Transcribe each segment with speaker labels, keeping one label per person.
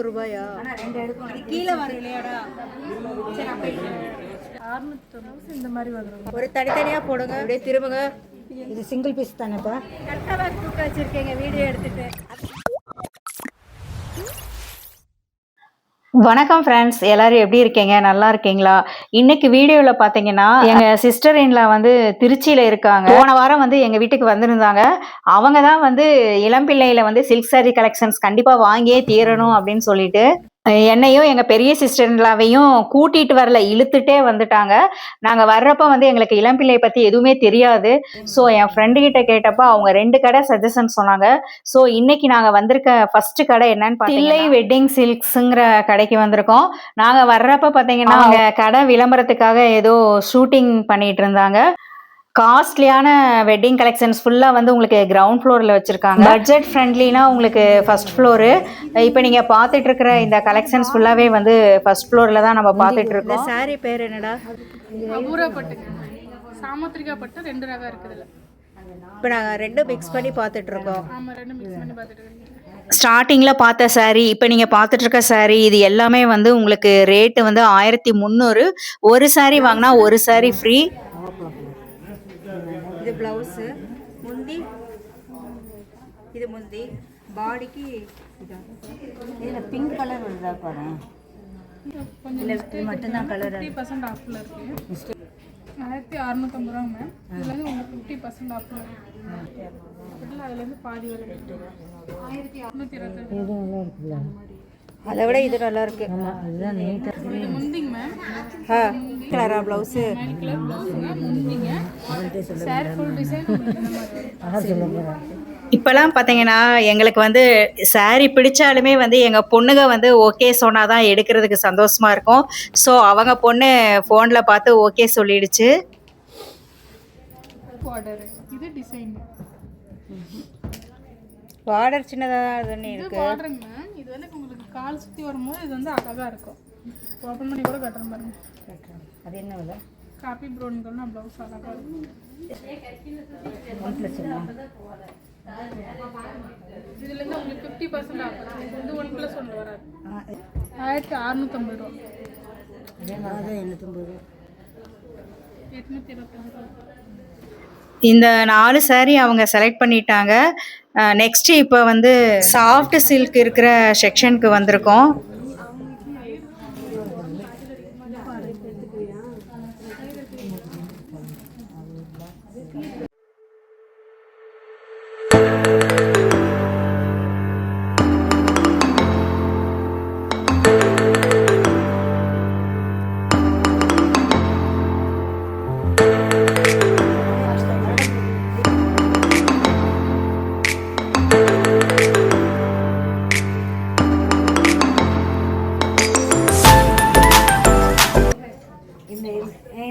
Speaker 1: ரூபாயா? கீழே வர இல்லையாடா?
Speaker 2: இந்த மாதிரி வந்துடும்.
Speaker 1: ஒரு தனித்தனியாக போடுங்க, அப்படியே திரும்புங்க.
Speaker 3: இது சிங்கிள் பீஸ் தானேப்பா?
Speaker 1: கரெக்டாக கூப்பிட்டு வச்சுருக்கீங்க வீடியோ எடுத்துகிட்டு.
Speaker 4: வணக்கம் ஃப்ரெண்ட்ஸ், எல்லாரும் எப்படி இருக்கீங்க? நல்லா இருக்கீங்களா? இன்னைக்கு வீடியோவில் பார்த்தீங்கன்னா எங்கள் சிஸ்டர் இன்லா வந்து திருச்சியில் இருக்காங்க. போன வாரம் வந்து எங்கள் வீட்டுக்கு வந்திருந்தாங்க. அவங்க தான் வந்து இளம்பிள்ளையில் வந்து சில்க் சாரீ கலெக்ஷன்ஸ் கண்டிப்பாக வாங்கியே தீரணும் அப்படின்னு சொல்லிட்டு என்னையும் எங்கள் பெரிய சிஸ்டர்லாவையும் கூட்டிகிட்டு வரல, இழுத்துட்டே வந்துட்டாங்க. நாங்கள் வர்றப்போ வந்து எங்களுக்கு இளம்பிள்ளையை பற்றி எதுவுமே தெரியாது. ஸோ என் ஃப்ரெண்டுக்கிட்ட கேட்டப்போ அவங்க 2 கடை சஜஷன் சொன்னாங்க. ஸோ இன்னைக்கு நாங்கள் வந்திருக்க ஃபர்ஸ்ட் கடை என்னன்னு பார்த்தீங்கன்னா தில்லை வெட்டிங் சில்க்ஸுங்கிற கடைக்கு வந்திருக்கோம். நாங்கள் வர்றப்போ பார்த்தீங்கன்னா அவங்க கடை விளம்பரத்துக்காக ஏதோ ஷூட்டிங் பண்ணிட்டு இருந்தாங்க. காஸ்ட்லியான வெட்டிங் கலெக்ஷன்ஸ் ஃபுல்லாக வந்து உங்களுக்கு கிரவுண்ட் ஃப்ளோரில் வச்சுருக்காங்க. பட்ஜெட் ஃப்ரெண்ட்லினா உங்களுக்கு ஃபர்ஸ்ட் ஃப்ளோரு. இப்போ நீங்கள் பார்த்துட்டு இருக்கிற இந்த கலெக்ஷன்ஸ் ஃபுல்லாகவே வந்து ஃபர்ஸ்ட் ஃப்ளோரில் தான் நம்ம பார்த்துட்டு இருக்கோம்.
Speaker 1: சாரி பேர் என்னடா?
Speaker 2: அபூர்வ பட்டுங்க, சாமுத்திரிகா பட்டு 2 ரகம் இருக்குதுல்ல.
Speaker 1: இப்போ நாங்கள் 2 மிக்ஸ் பண்ணி பார்த்துட்டு இருக்கோம்.
Speaker 2: ஆமாம், 2 மிக்ஸ் பண்ணி பார்த்துட்டு இருக்கோம்.
Speaker 4: ஸ்டார்டிங்கில் பார்த்த சாரீ, இப்போ நீங்கள் பார்த்துட்டு இருக்க சாரீ, இது எல்லாமே வந்து உங்களுக்கு ரேட்டு வந்து 1300. ஒரு சாரீ வாங்கினா ஒரு சாரீ ஃப்ரீ.
Speaker 1: இது ப்ளவுஸு, முந்தி இது முந்தி, பாடிக்கு
Speaker 3: இதில் பிங்க் கலர் வருதா பாரு.
Speaker 2: கொஞ்சம் மட்டும்தான் கலர் 50% ஆஃபில் இருக்குது. 1650 ரூபா மேம். இதில் வந்து உங்களுக்கு 50% ஆஃபில் இருக்குது. அதுலேருந்து பாதி விலை 1625.
Speaker 3: இது நல்லா இருக்குல்ல?
Speaker 1: அதை விட இது நல்லா இருக்கு.
Speaker 3: அதுதான் நீட்டாக
Speaker 2: இது முந்திங்க மேம்.
Speaker 1: கலரா ப்ளவுஸு?
Speaker 2: கலர் ப்ளவுஸுங்க, முந்திங்க. சாரி ஃபுல் டிசைன் இந்த மாதிரி.
Speaker 4: இப்போலாம் பார்த்தீங்கன்னா எங்களுக்கு வந்து சாரீ பிடிச்சாலுமே வந்து எங்கள் பொண்ணுங்க வந்து ஓகே சொன்னால் தான் எடுக்கிறதுக்கு சந்தோஷமாக இருக்கும். ஸோ அவங்க பொண்ணு ஃபோனில் பார்த்து ஓகே சொல்லிடுச்சு.
Speaker 2: பார்டர் இது டிசைன்.
Speaker 1: பார்டர் சின்னதாக அதுன்னு
Speaker 2: இது
Speaker 1: இருக்கு.
Speaker 2: பார்டருங்க மேம். இது வந்து உங்களுக்கு கால் சுற்றி வரும்போது இது வந்து அழகாக இருக்கும். ஓப்பன் பண்ணி கூட கட்டுற பாருங்க.
Speaker 3: அது என்ன விலை?
Speaker 2: காப்பி ப்ரௌன் கலர்னா ப்ளவுஸ் அழகாக இருக்கும்.
Speaker 3: 1+1
Speaker 2: இதுலேருந்து உங்களுக்கு 50% ஆஃபர். இது வந்து 1+1 வராது. 1650 ரூபா.
Speaker 3: அதே மாதிரி தான் 850 ரூபா.
Speaker 2: 825 ரூபா.
Speaker 4: இந்த 4 சாரீ அவங்க செலக்ட் பண்ணிட்டாங்க. நெக்ஸ்ட் இப்போ வந்து சாஃப்ட் சில்க் இருக்கிற செக்ஷனுக்கு வந்திருக்கோம்.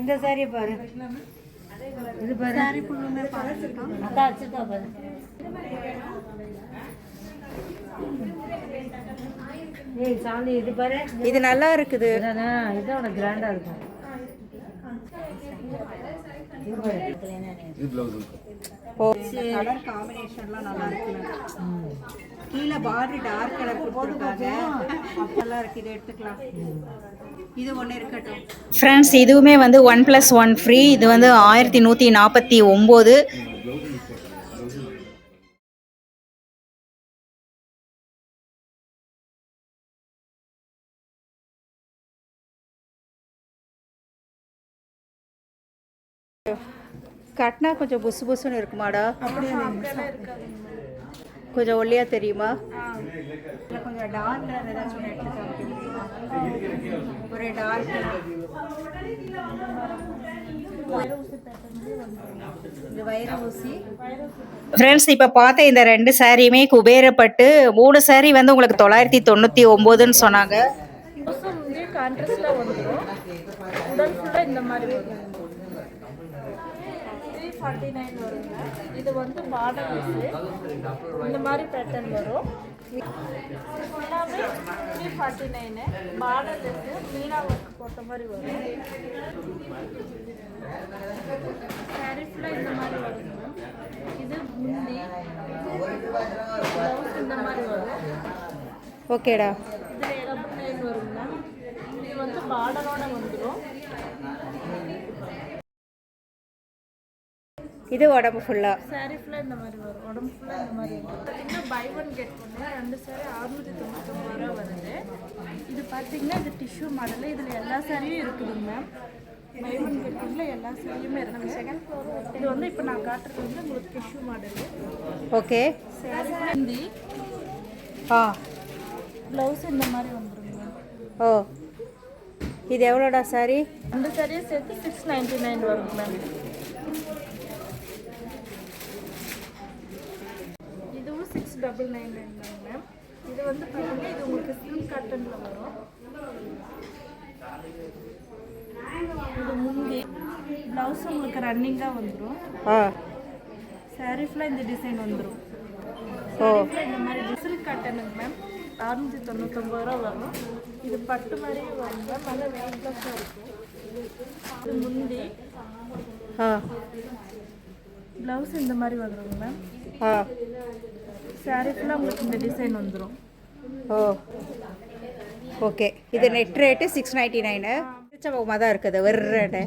Speaker 3: இந்த சாரியை பாரு. இது பாரு. சாரி ஃபுல்லுமே பார்த்துருக்கோம். அதான் வச்சுருக்கா பாரு. ஏய் சாமி, இது பாரு.
Speaker 1: இது நல்லா இருக்குது.
Speaker 3: இதோட கிராண்டாக இருக்கும்.
Speaker 1: கலர் காம்பினேஷன்லாம் நல்லா இருக்குங்க. கீழே பார்டர் டார்க் கலர் போட்டுருக்காங்க. நல்லா இருக்கு. இது எடுத்துக்கலாம். இது ஒன்று இருக்கட்டும்
Speaker 4: ஃப்ரெண்ட்ஸ். இதுவுமே வந்து 1+1 ஃப்ரீ. இது வந்து 1149.
Speaker 1: கட்டினா கொஞ்சம் புசு புசுன்னு இருக்குமாடா? கொஞ்சம் ஒல்லியா தெரியுமா? இல்லை கொஞ்சம் டார்க் கலர் ஏதாச்சும் ஒன்று எடுத்துக்காங்க. ஒரு டார்க் இது வைர ஊசி.
Speaker 4: ஃப்ரெண்ட்ஸ், இப்போ பார்த்த இந்த 2 சாரியுமே குபேரப்பட்டு. 3 சாரீ வந்து உங்களுக்கு 999ன்னு சொன்னாங்க.
Speaker 2: கான்ட்ராஸ்டாக வந்துடும். உடல் ஃபுல்லாக இந்த மாதிரி வரும். 349 வருங்க. இது வந்து பார்டர் இந்த மாதிரி பேட்டர்ன் வரும். ஃபுல்லாகவே 349. பார்டர் மீனா ஒர்க் போட்ட மாதிரி வரும். சாரி ஃபுல்லாக இந்த மாதிரி வருங்க. இது முந்தி ப்ளவுஸ் இந்த மாதிரி வரும்.
Speaker 1: ஓகேடா.
Speaker 2: இது வந்து பார்டரோட வந்துடும்.
Speaker 1: இது உடம்பு ஃபுல்லாக.
Speaker 2: சாரீ ஃபுல்லாக இந்த மாதிரி வரும், உடம்பு ஃபுல்லாக இந்த மாதிரி வரும். பார்த்தீங்கன்னா பை ஒன் கெட் ஒன்று, 2 சாரீ 699 ரூபா வருது. இது பார்த்தீங்கன்னா இது டிஷ்யூ மாடலு, இதில் எல்லா சாரியும் இருக்குதுங்க மேம். பை ஒன் கெட் ஒன்றில் எல்லா சாரியுமே இருக்குது. செகண்ட் ஃப்ளோர் இது வந்து இப்போ நான் காட்டுறது வந்து உங்களுக்கு tissue model.
Speaker 1: Okay.
Speaker 2: Sari Hindi blouse இந்த மாதிரி வந்துருங்க மேம்.
Speaker 1: ஓ, இது எவ்வளோடா சாரி?
Speaker 2: 2 சாரியும் சேர்த்து 699 வருங்க மேம். இதுவும் 699 மேம். இது வந்து பார்த்தீங்கன்னா இது உங்களுக்கு சில்க் காட்டனில் வரும். இது முந்தி ப்ளவுஸ் உங்களுக்கு ரன்னிங்காக வந்துடும். சாரீ ஃபுல்லாக இந்த டிசைன் வந்துடும். இந்த மாதிரி சில்க் காட்டனுங்க மேம். 699 ரூபா வரும். இது பட்டு மாதிரி வரும் மேம். நல்லா வெயிட்லெஸ்ஸாக இருக்கும். இது முந்தி ப்ளவுஸ் இந்த மாதிரி வந்துடுங்க மேம். சாரீ ஃபுல்லாக உங்களுக்கு இந்த டிசைன் வந்துடும்.
Speaker 1: ஓ, ஓகே. இது நெட் ரேட்டு 699. திருச்சபகமாக தான் இருக்குது ஒரு ரேட்டு.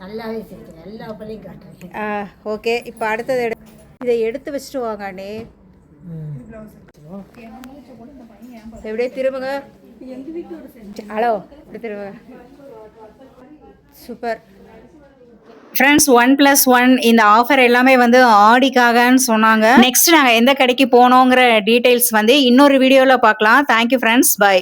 Speaker 3: நல்லாவே சிரிக்கிறேன், எல்லா பள்ளியும் காட்டுறேன்.
Speaker 1: ஓகே, இப்போ அடுத்தது இதை எடுத்து வச்சுட்டு வாங்கண்ணே. எப்படியே திரும்புங்க. ஹலோ, இப்படி திரும்புங்க. சூப்பர்.
Speaker 4: ஃப்ரெண்ட்ஸ், 1+1 இந்த ஆஃபர் எல்லாமே வந்து ஆடிக்காகன்னு சொன்னாங்க. நெக்ஸ்ட் நாங்கள் எந்த கடைக்கு போனோங்கிற டீட்டெயில்ஸ் வந்து இன்னொரு வீடியோவில் பார்க்கலாம். Thank you friends, by.